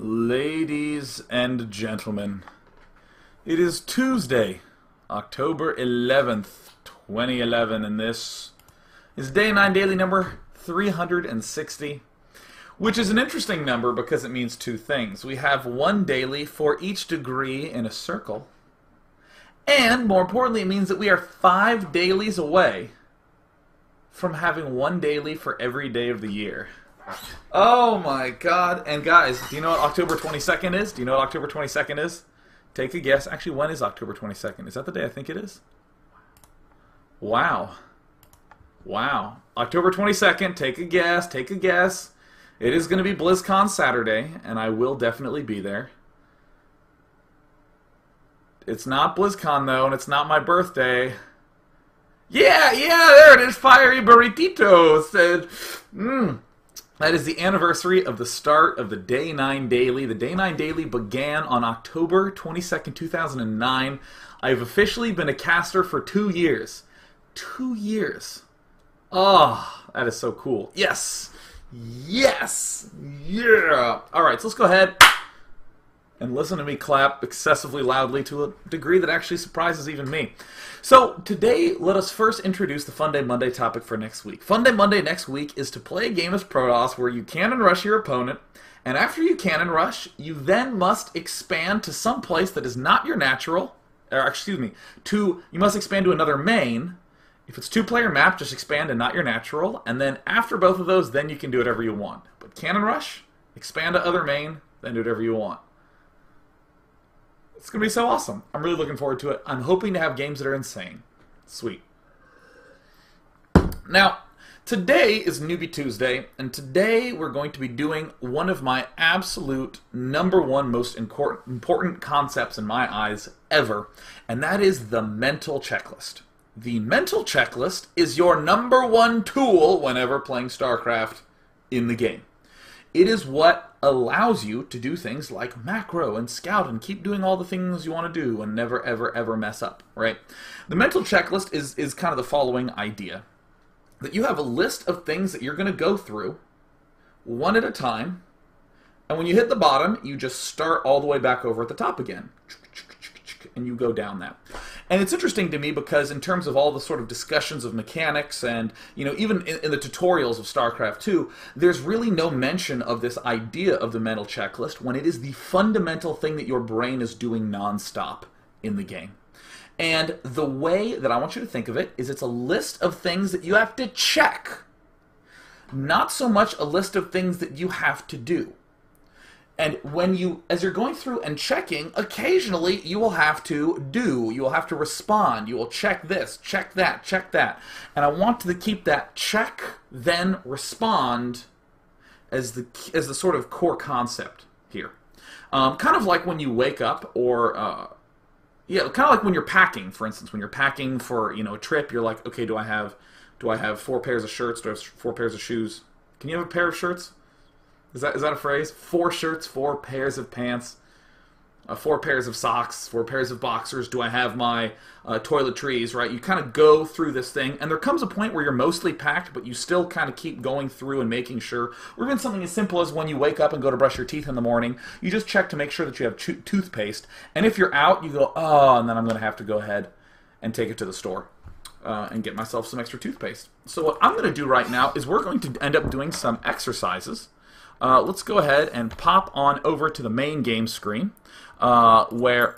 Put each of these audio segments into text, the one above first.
Ladies and gentlemen, it is Tuesday, October 11th, 2011, and this is Day 9 Daily number 360, which is an interesting number because it means two things. We have one daily for each degree in a circle, and more importantly, it means that we are 5 dailies away from having one daily for every day of the year. Oh my god. And guys, do you know what October 22nd is? Do you know what October 22nd is? Take a guess. Actually, when is October 22nd? Is that the day I think it is? Wow. Wow. October 22nd, take a guess, take a guess. It is going to be BlizzCon Saturday, and I will definitely be there. It's not BlizzCon, though, and it's not my birthday. Yeah, there it is, Fiery Burrititos. That is the anniversary of the start of the Day 9 Daily. The Day 9 Daily began on October 22nd, 2009. I've officially been a caster for 2 years. 2 years. Oh, that is so cool. Yes! Yes! Yeah! Alright, so let's go ahead and listen to me clap excessively loudly to a degree that actually surprises even me. So, today, let us first introduce the Fun Day Monday topic for next week. Fun Day Monday next week is to play a game of Protoss where you cannon rush your opponent, and after you cannon rush, you then must expand to some place that is not your natural, or excuse me, you must expand to another main. If it's 2-player map, just expand and not your natural, and then after both of those, then you can do whatever you want. But cannon rush, expand to other main, then do whatever you want. It's going to be so awesome. I'm really looking forward to it. I'm hoping to have games that are insane. Sweet. Now, today is Newbie Tuesday, and today we're going to be doing one of my absolute #1 most important concepts in my eyes ever, and that is the mental checklist. The mental checklist is your #1 tool whenever playing StarCraft in the game. It is what allows you to do things like macro and scout and keep doing all the things you want to do and never, ever, ever mess up, right? The mental checklist is kind of the following idea. That you have a list of things that you're going to go through one at a time, and when you hit the bottom, you just start all the way back over at the top again. And you go down that. And it's interesting to me because in terms of all the sort of discussions of mechanics and, you know, even in the tutorials of StarCraft 2, there's really no mention of this idea of the mental checklist when it is the fundamental thing that your brain is doing nonstop in the game. And the way that I want you to think of it is it's a list of things that you have to check, not so much a list of things that you have to do. And as you're going through and checking, occasionally you will have to you will have to respond, you will check this, check that, check that. And I want to keep that check, then respond as the sort of core concept here. Kind of like when you wake up, or kind of like when you're packing, for instance. When you're packing for, a trip, you're like, okay, do I have 4 pairs of shirts? Do I have 4 pairs of shoes? Can you have a pair of shirts? Is that a phrase? 4 shirts, 4 pairs of pants, 4 pairs of socks, 4 pairs of boxers. Do I have my toiletries, right? You kind of go through this thing, and there comes a point where you're mostly packed, but you still kind of keep going through and making sure. Or even something as simple as when you wake up and go to brush your teeth in the morning, you just check to make sure that you have toothpaste. And if you're out, you go, oh, and then I'm going to have to go ahead and take it to the store and get myself some extra toothpaste. So what I'm going to do right now is we're going to end up doing some exercises. Let's go ahead and pop on over to the main game screen, where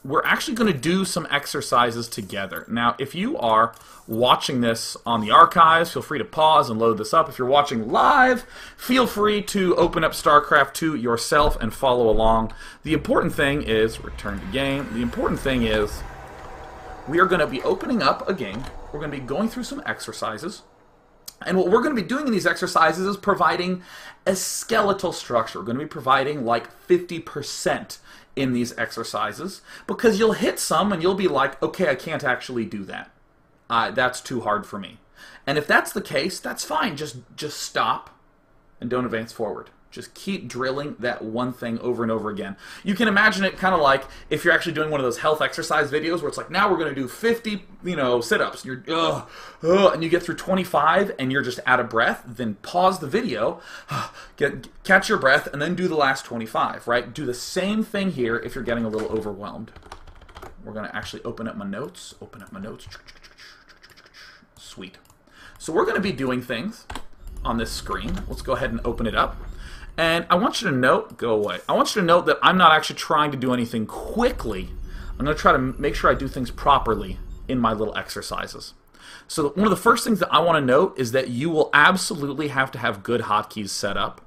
we're actually going to do some exercises together. Now, if you are watching this on the archives, feel free to pause and load this up. If you're watching live, feel free to open up StarCraft 2 yourself and follow along. The important thing is, return to game, the important thing is we are going to be opening up a game. We're going to be going through some exercises. And what we're going to be doing in these exercises is providing a skeletal structure. We're going to be providing like 50% in these exercises, because you'll hit some and you'll be like, okay, I can't actually do that. That's too hard for me. And if that's the case, that's fine. Just stop and don't advance forward. Just keep drilling that one thing over and over again. You can imagine it kind of like if you're actually doing one of those health exercise videos where it's like, now we're going to do 50, sit-ups. And you're, and you get through 25 and you're just out of breath. Then pause the video, catch your breath, and then do the last 25, right? Do the same thing here if you're getting a little overwhelmed. We're going to actually open up my notes. Sweet. So we're going to be doing things on this screen. Let's go ahead and open it up. And I want you to note, go away. I want you to note that I'm not actually trying to do anything quickly. I'm going to try to make sure I do things properly in my little exercises. So one of the first things that I want to note is that you will absolutely have to have good hotkeys set up.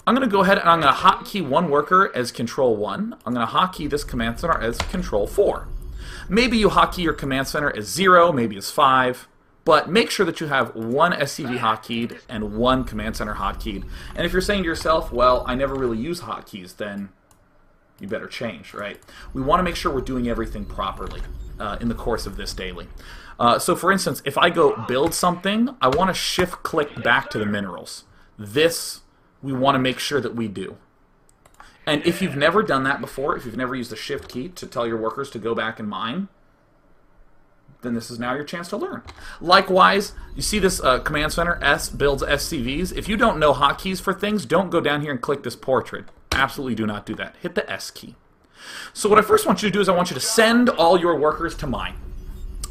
I'm going to go ahead and I'm going to hotkey one worker as Control 1. I'm going to hotkey this command center as Control 4. Maybe you hotkey your command center as 0, maybe as 5. But make sure that you have one SCV hotkeyed and one command center hotkeyed. And if you're saying to yourself, well, I never really use hotkeys, then you better change, right? We want to make sure we're doing everything properly in the course of this daily. So for instance, if I go build something, I want to shift click back to the minerals. This we want to make sure that we do. And if you've never done that before, if you've never used the shift key to tell your workers to go back and mine, then this is now your chance to learn. Likewise, you see this command center, S builds SCVs. If you don't know hotkeys for things, don't go down here and click this portrait. Absolutely do not do that. Hit the S key. So what I first want you to do is I want you to send all your workers to mine.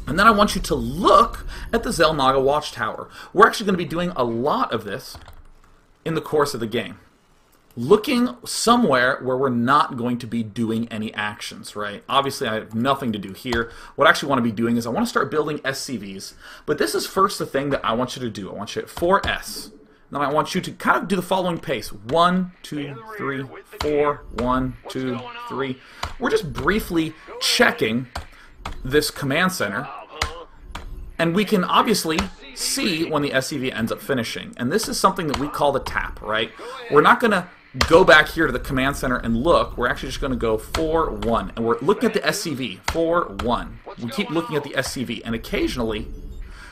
And then I want you to look at the Xel'Naga Watchtower. We're actually going to be doing a lot of this in the course of the game. Looking somewhere where we're not going to be doing any actions, right? Obviously, I have nothing to do here. What I actually want to be doing is I want to start building SCVs. But this is first the thing that I want you to do. I want you at 4S. Then I want you to kind of do the following pace. 1, 2, 3, 4, 1, 2, 3. We're just briefly checking this command center. And we can obviously see when the SCV ends up finishing. And this is something that we call the tap, right? We're not going to go back here to the command center and look. We're actually just going to go 4, 1. And we're looking at the SCV. 4, 1. We keep looking at the SCV. And occasionally,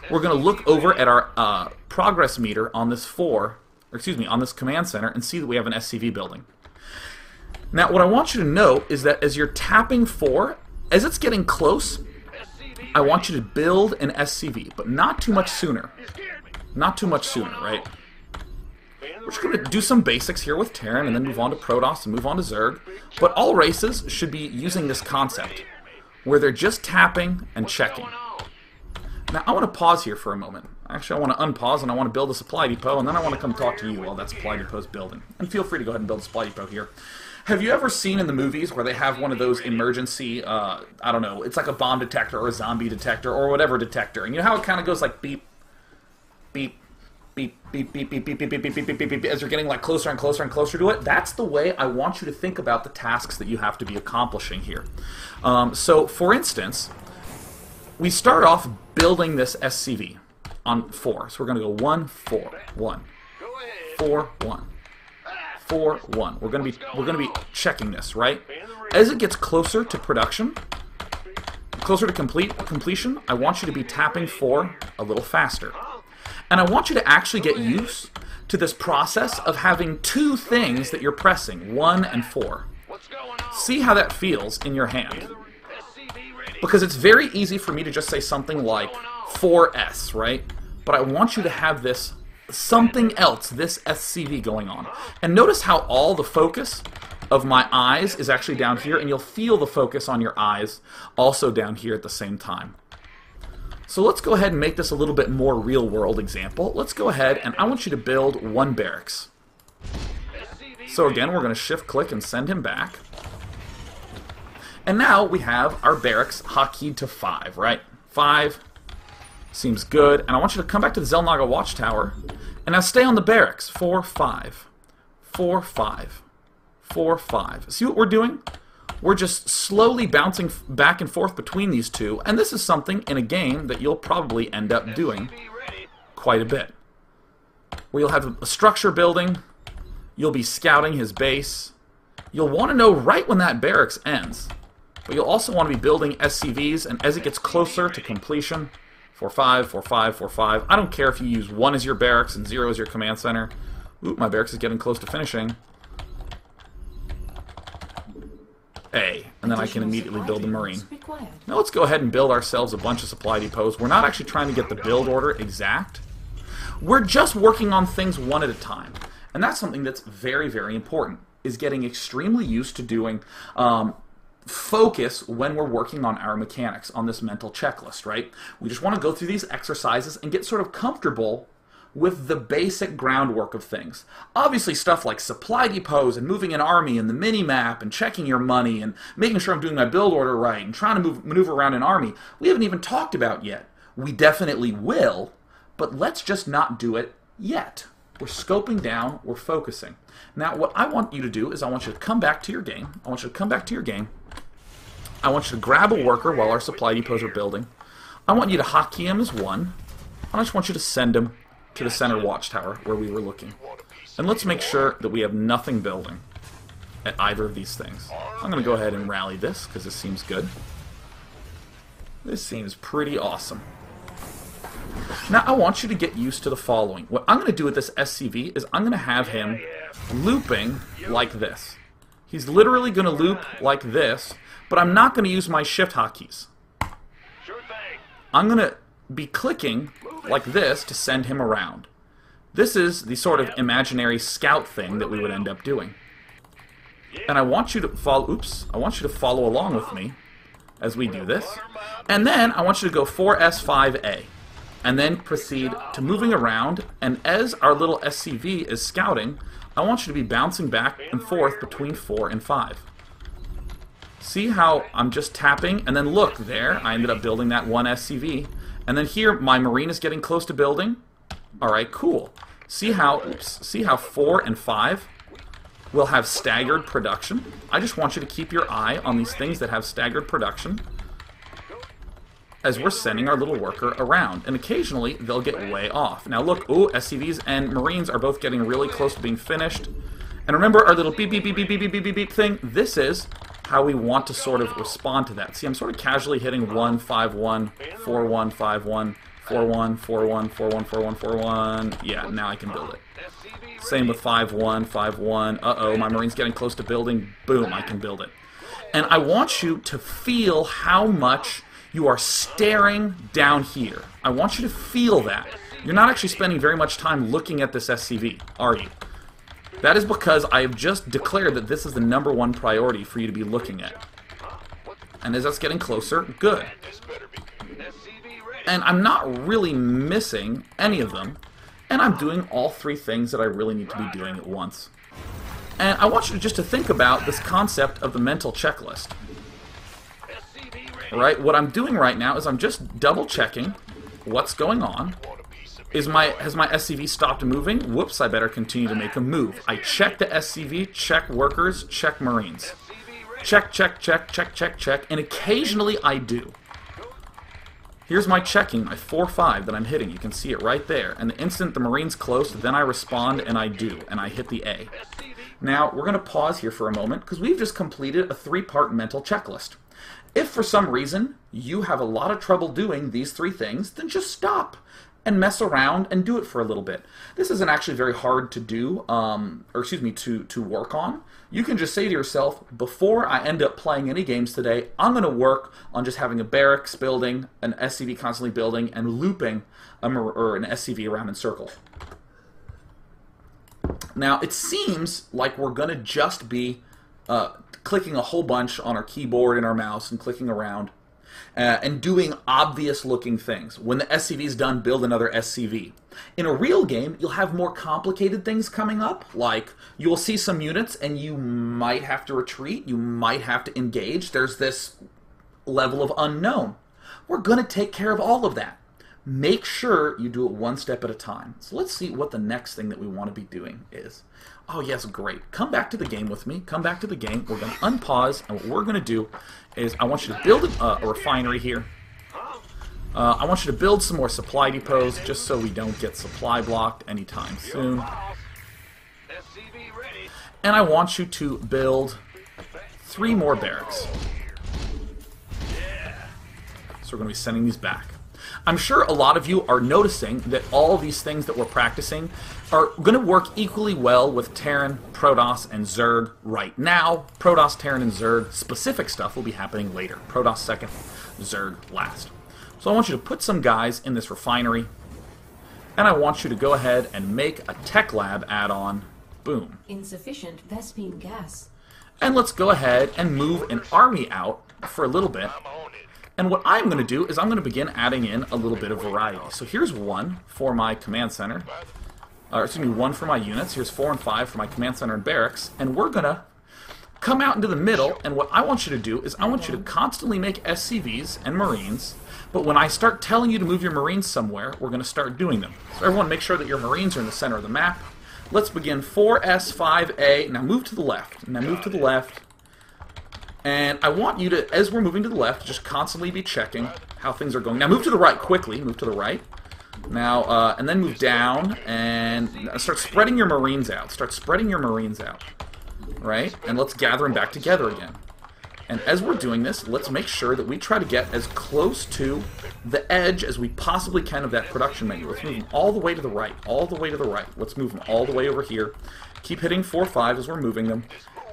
we're going to look over at our progress meter on this on this command center and see that we have an SCV building. Now, what I want you to note is that as you're tapping 4, as it's getting close, I want you to build an SCV, but not too much sooner. Not too much sooner, right? We're just going to do some basics here with Terran and then move on to Protoss and move on to Zerg. But all races should be using this concept where they're just tapping and checking. Now, I want to pause here for a moment. Actually, I want to unpause and I want to build a supply depot, and then I want to come talk to you while that supply depot is building. And feel free to go ahead and build a supply depot here. Have you ever seen in the movies where they have one of those emergency, I don't know, it's like a bomb detector or a zombie detector or whatever detector, and you know how it kind of goes like beep, beep, beep, beep, beep, beep, beep, beep, beep, beep, beep, beep, beep, beep, as you're getting like closer and closer and closer to it? That's the way I want you to think about the tasks that you have to be accomplishing here. So, for instance, we start off building this SCV on 4. So we're going to go 1, 4, 1, 4, 1. 4, 1. We're going to be checking this, right? As it gets closer to production, closer to completion, I want you to be tapping 4 a little faster. And I want you to actually get used to this process of having 2 things that you're pressing, 1 and 4. See how that feels in your hand. Because it's very easy for me to just say something like 4S, right? But I want you to have this something else, this SCV going on. And notice how all the focus of my eyes is actually down here, and you'll feel the focus on your eyes also down here at the same time. So let's go ahead and make this a little bit more real-world example. Let's go ahead, and I want you to build 1 barracks. So again, we're going to shift-click and send him back. And now we have our barracks hotkeyed to 5, right? 5. Seems good. And I want you to come back to the Xel'Naga Watchtower. And now stay on the barracks. 4, 5. 4, 5. 4, 5. See what we're doing? We're just slowly bouncing back and forth between these two. And this is something in a game that you'll probably end up doing quite a bit. Where you'll have a structure building. You'll be scouting his base. You'll want to know right when that barracks ends. But you'll also want to be building SCVs. And as it gets closer to completion, 4, 5, 4, 5, 4, 5. I don't care if you use 1 as your barracks and 0 as your command center. Oop, my barracks is getting close to finishing. A, and then I can immediately build a marine. Now let's go ahead and build ourselves a bunch of supply depots. We're not actually trying to get the build order exact. We're just working on things one at a time. And that's something that's very, very important, is getting extremely used to doing focus when we're working on our mechanics on this mental checklist, right? We just want to go through these exercises and get sort of comfortable with the basic groundwork of things. Obviously stuff like supply depots and moving an army and the mini-map and checking your money and making sure I'm doing my build order right and trying to maneuver around an army, we haven't even talked about yet. We definitely will, but let's just not do it yet. We're scoping down, we're focusing. Now what I want you to do is I want you to come back to your game. I want you to grab a worker while our supply depots are building. I want you to hotkey him as 1. I just want you to send him to the center watchtower where we were looking. And let's make sure that we have nothing building at either of these things. I'm going to go ahead and rally this because this seems good. This seems pretty awesome. Now I want you to get used to the following. What I'm going to do with this SCV is I'm going to have him looping like this. He's literally going to loop like this, but I'm not going to use my shift hotkeys. I'm going to be clicking like this to send him around. This is the sort of imaginary scout thing that we would end up doing. And I want you to follow, I want you to follow along with me as we do this. And then I want you to go 4S5A. And then proceed to moving around, and as our little SCV is scouting, I want you to be bouncing back and forth between 4 and 5. See how I'm just tapping, and then look, there, I ended up building that one SCV. And then here, my marine is getting close to building. Alright, cool. See how 4 and 5 will have staggered production? I just want you to keep your eye on these things that have staggered production as we're sending our little worker around. And occasionally, they'll get way off. Now look, ooh, SCVs and Marines are both getting really close to being finished. And remember our little beep, beep, beep, beep, beep, beep, beep, beep, beep thing? This is how we want to sort of respond to that. See, I'm sort of casually hitting 1, 5, 1, 4, 1, 5, 1, 4, 1, 4, 1, 4, 1, 4, 1, 4, 1. Yeah, now I can build it. Same with 5, 1, 5, 1. Uh-oh, my Marine's getting close to building. Boom, I can build it. And I want you to feel how much you are staring down here. I want you to feel that. You're not actually spending very much time looking at this SCV, are you? That is because I have just declared that this is the #1 priority for you to be looking at. And as that's getting closer, good. And I'm not really missing any of them, and I'm doing all 3 things that I really need to be doing at once. And I want you just to think about this concept of the mental checklist. Right? What I'm doing right now is I'm just double checking what's going on. Has my SCV stopped moving? Whoops, I better continue to make a move. I check the SCV, check workers, check Marines. Check, check, check, check, check, check, and occasionally I do. Here's my checking, my 4-5 that I'm hitting. You can see it right there. And the instant the Marine's close, then I respond and I do, and I hit the A. Now, we're going to pause here for a moment because we've just completed a 3-part mental checklist. If for some reason you have a lot of trouble doing these 3 things, then just stop and mess around and do it for a little bit. This isn't actually very hard to do, to work on. You can just say to yourself, before I end up playing any games today, I'm going to work on just having a barracks building, an SCV constantly building, and looping an SCV around in circles. Now, it seems like we're going to just be clicking a whole bunch on our keyboard and our mouse and clicking around and doing obvious-looking things. When the SCV is done, build another SCV. In a real game, you'll have more complicated things coming up, like you will see some units and you might have to retreat, you might have to engage. There's this level of unknown. We're going to take care of all of that. Make sure you do it one step at a time. So let's see what the next thing that we want to be doing is. Oh yes, great. Come back to the game with me. Come back to the game. We're going to unpause, and what we're going to do is I want you to build a refinery here. I want you to build some more supply depots just so we don't get supply blocked anytime soon. And I want you to build 3 more barracks. So we're going to be sending these back. I'm sure a lot of you are noticing that all these things that we're practicing are going to work equally well with Terran, Protoss, and Zerg right now. Protoss, Terran, and Zerg specific stuff will be happening later. Protoss second, Zerg last. So I want you to put some guys in this refinery, and I want you to go ahead and make a Tech Lab add-on. Boom. Insufficient Vespene gas. And let's go ahead and move an army out for a little bit. And what I'm going to do is I'm going to begin adding in a little bit of variety. So here's one for my command center. Excuse me, one for my units. Here's 4 and 5 for my command center and barracks. And we're going to come out into the middle, and what I want you to do is I want you to constantly make SCVs and Marines. But when I start telling you to move your Marines somewhere, we're going to start doing them. So everyone make sure that your Marines are in the center of the map. Let's begin 4S, 5A. Now move to the left. Now move to the left. And I want you to, as we're moving to the left, just constantly be checking how things are going. Now move to the right quickly. Move to the right. Now, and then move down and start spreading your Marines out. Start spreading your Marines out. Right? And let's gather them back together again. And as we're doing this, let's make sure that we try to get as close to the edge as we possibly can of that production menu. Let's move them all the way to the right. All the way to the right. Let's move them all the way over here. Keep hitting 4, 5 as we're moving them.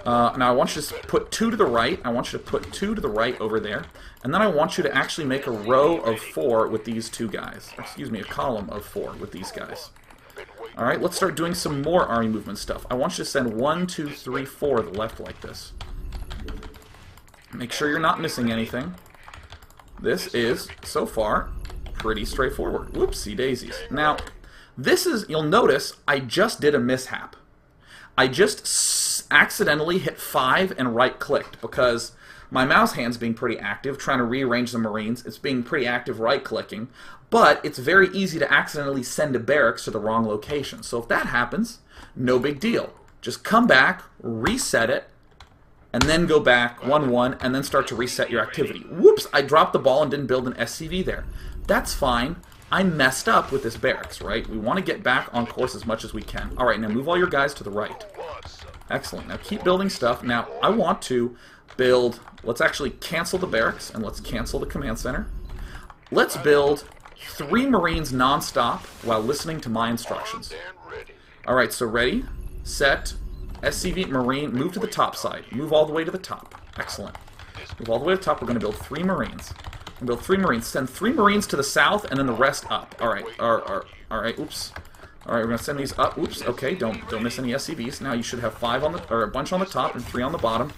Now I want you to put 2 to the right. I want you to put 2 to the right over there. And then I want you to actually make a row of 4 with these 2 guys. Excuse me, a column of 4 with these guys. Alright, let's start doing some more army movement stuff. I want you to send 1, 2, 3, 4 to the left like this. Make sure you're not missing anything. This is, so far, pretty straightforward. Whoopsie daisies. Now, this is, you'll notice, I just did a mishap. I just accidentally hit 5 and right-clicked because my mouse hand's being pretty active, trying to rearrange the Marines. It's being pretty active right-clicking, but it's very easy to accidentally send a barracks to the wrong location. So if that happens, no big deal. Just come back, reset it, and then go back 1, 1, and then start to reset your activity. Whoops, I dropped the ball and didn't build an SCV there. That's fine. I messed up with this barracks, right? We want to get back on course as much as we can. All right, now move all your guys to the right. Excellent. Now keep building stuff. Now I want to build, let's actually cancel the barracks, and let's cancel the command center. Let's build 3 Marines non-stop while listening to my instructions. All right, so ready, set, SCV, Marine, move to the top side. Move all the way to the top. Excellent. Move all the way to the top. We're going to build 3 Marines. We'll build 3 Marines. Send 3 Marines to the south and then the rest up. Alright. Alright, oops. Alright, we're going to send these up. Oops, okay, don't miss any SCVs. Now you should have 5 on the, or a bunch on the top and 3 on the bottom.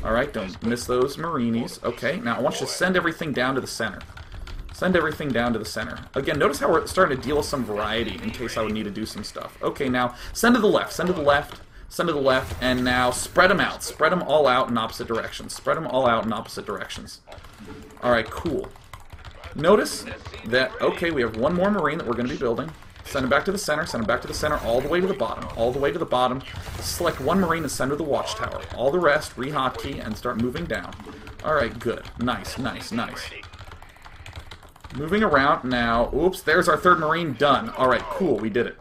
Alright, don't miss those Marines. Okay, now I want you to send everything down to the center. Send everything down to the center. Again, notice how we're starting to deal with some variety in case I would need to do some stuff. Okay, now send to the left. Send to the left. Send to the left, and now spread them out. Spread them all out in opposite directions. Spread them all out in opposite directions. Alright, cool. Notice that, okay, we have 1 more Marine that we're going to be building. Send him back to the center, send him back to the center, all the way to the bottom. All the way to the bottom. Select 1 Marine and send to the watchtower. All the rest, re-hotkey, and start moving down. Alright, good. Nice, nice, nice. Moving around now. Oops, there's our 3rd Marine done. Alright, cool, we did it.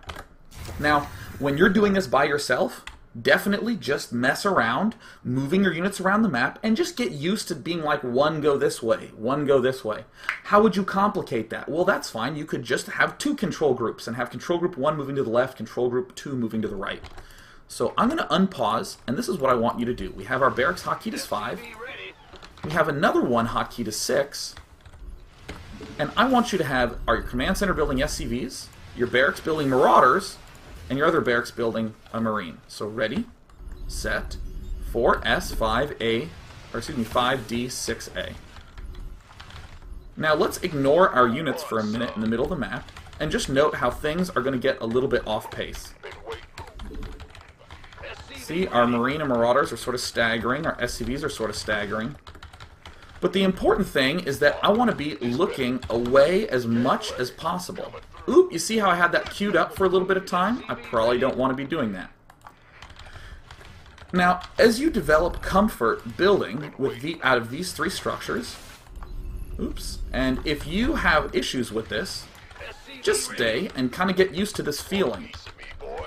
Now, when you're doing this by yourself, definitely just mess around, moving your units around the map, and just get used to being like 1 go this way, 1 go this way. How would you complicate that? Well, that's fine. You could just have 2 control groups and have control group 1 moving to the left, control group 2 moving to the right. So I'm going to unpause, and this is what I want you to do. We have our barracks hotkey to 5. We have another one hotkey to 6. And I want you to have your command center building SCVs, your barracks building Marauders, and your other barracks building a Marine. So ready, set, 4S, 5A, or excuse me, 5D, 6A. Now let's ignore our units for a minute in the middle of the map, and just note how things are going to get a little bit off pace. See, our Marine and Marauders are sort of staggering, our SCVs are sort of staggering. But the important thing is that I want to be looking away as much as possible. Oop, you see how I had that queued up for a little bit of time? I probably don't want to be doing that. Now, as you develop comfort building with out of these 3 structures, oops, and if you have issues with this, just stay and kind of get used to this feeling.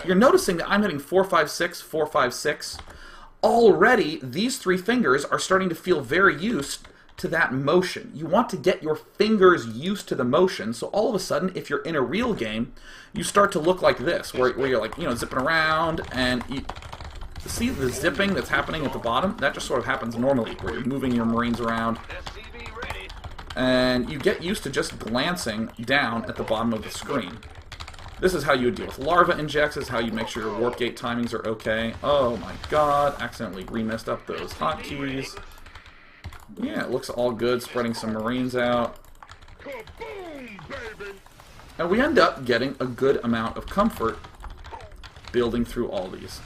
You're noticing that I'm hitting 4, 5, 6, 4, 5, 6. Already, these 3 fingers are starting to feel very used to that motion. You want to get your fingers used to the motion, so all of a sudden, if you're in a real game, you start to look like this, where you're like, zipping around, and you see the zipping that's happening at the bottom? That just sort of happens normally, where you're moving your Marines around, and you get used to just glancing down at the bottom of the screen. This is how you would deal with larva injects. This is how you make sure your warp gate timings are okay. Oh my god, accidentally remessed up those hotkeys. Yeah, it looks all good, spreading some Marines out. And we end up getting a good amount of comfort building through all these.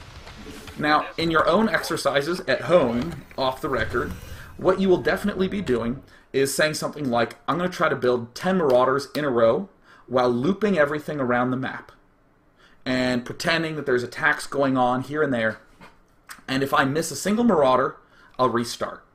Now, in your own exercises at home, off the record, what you will definitely be doing is saying something like, I'm going to try to build 10 Marauders in a row while looping everything around the map and pretending that there's attacks going on here and there. And if I miss a single Marauder, I'll restart.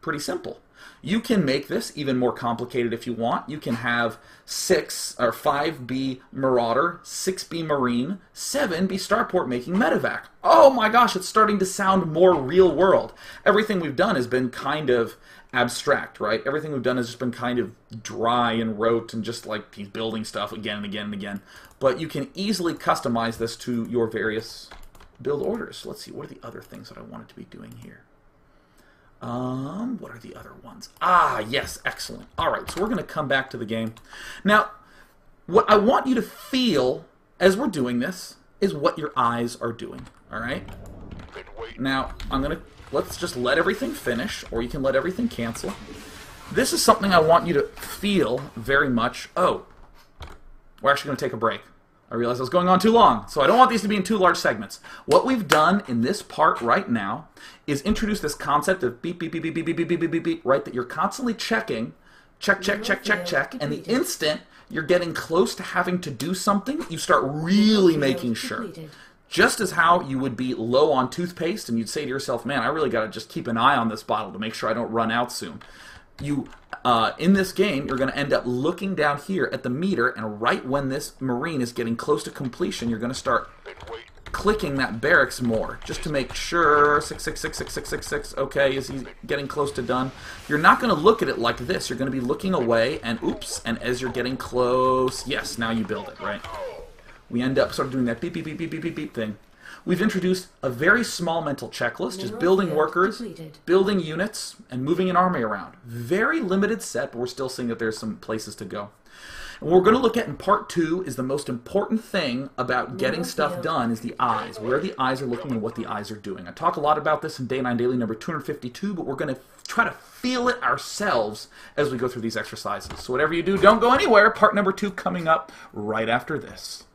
Pretty simple. You can make this even more complicated if you want. You can have 6 or 5B Marauder, 6B Marine, 7B Starport making medevac. Oh my gosh, it's starting to sound more real world. Everything we've done has been kind of abstract, right? Everything we've done has just been kind of dry and rote and just like he's building stuff again and again and again. But you can easily customize this to your various build orders. Let's see, what are the other things that I wanted to be doing here? What are the other ones? Ah, yes, excellent. All right, so we're going to come back to the game. Now, what I want you to feel as we're doing this is what your eyes are doing, all right? Now, let's just let everything finish, or you can let everything cancel. This is something I want you to feel very much. Oh, we're actually going to take a break. I realized I was going on too long, so I don't want these to be in too large segments. What we've done in this part right now is introduce this concept of beep, beep, beep, beep, beep, beep, beep, beep, beep, beep, right, that you're constantly checking, check, check, check, check, check, and the instant you're getting close to having to do something, you start really making sure. Just as how you would be low on toothpaste and you'd say to yourself, man, I really got to just keep an eye on this bottle to make sure I don't run out soon. In this game, you're going to end up looking down here at the meter, and right when this Marine is getting close to completion, you're going to start clicking that barracks more, just to make sure, 6666666, okay, is he getting close to done? You're not going to look at it like this. You're going to be looking away, and oops, and as you're getting close, yes, now you build it, right? We end up sort of doing that beep, beep, beep, beep, beep, beep, beep thing. We've introduced a very small mental checklist, just building workers, building units, and moving an army around. Very limited set, but we're still seeing that there's some places to go. And what we're going to look at in part 2 is the most important thing about getting stuff done is the eyes, where the eyes are looking and what the eyes are doing. I talk a lot about this in Day 9 Daily number 252, but we're going to try to feel it ourselves as we go through these exercises. So whatever you do, don't go anywhere. Part number 2 coming up right after this.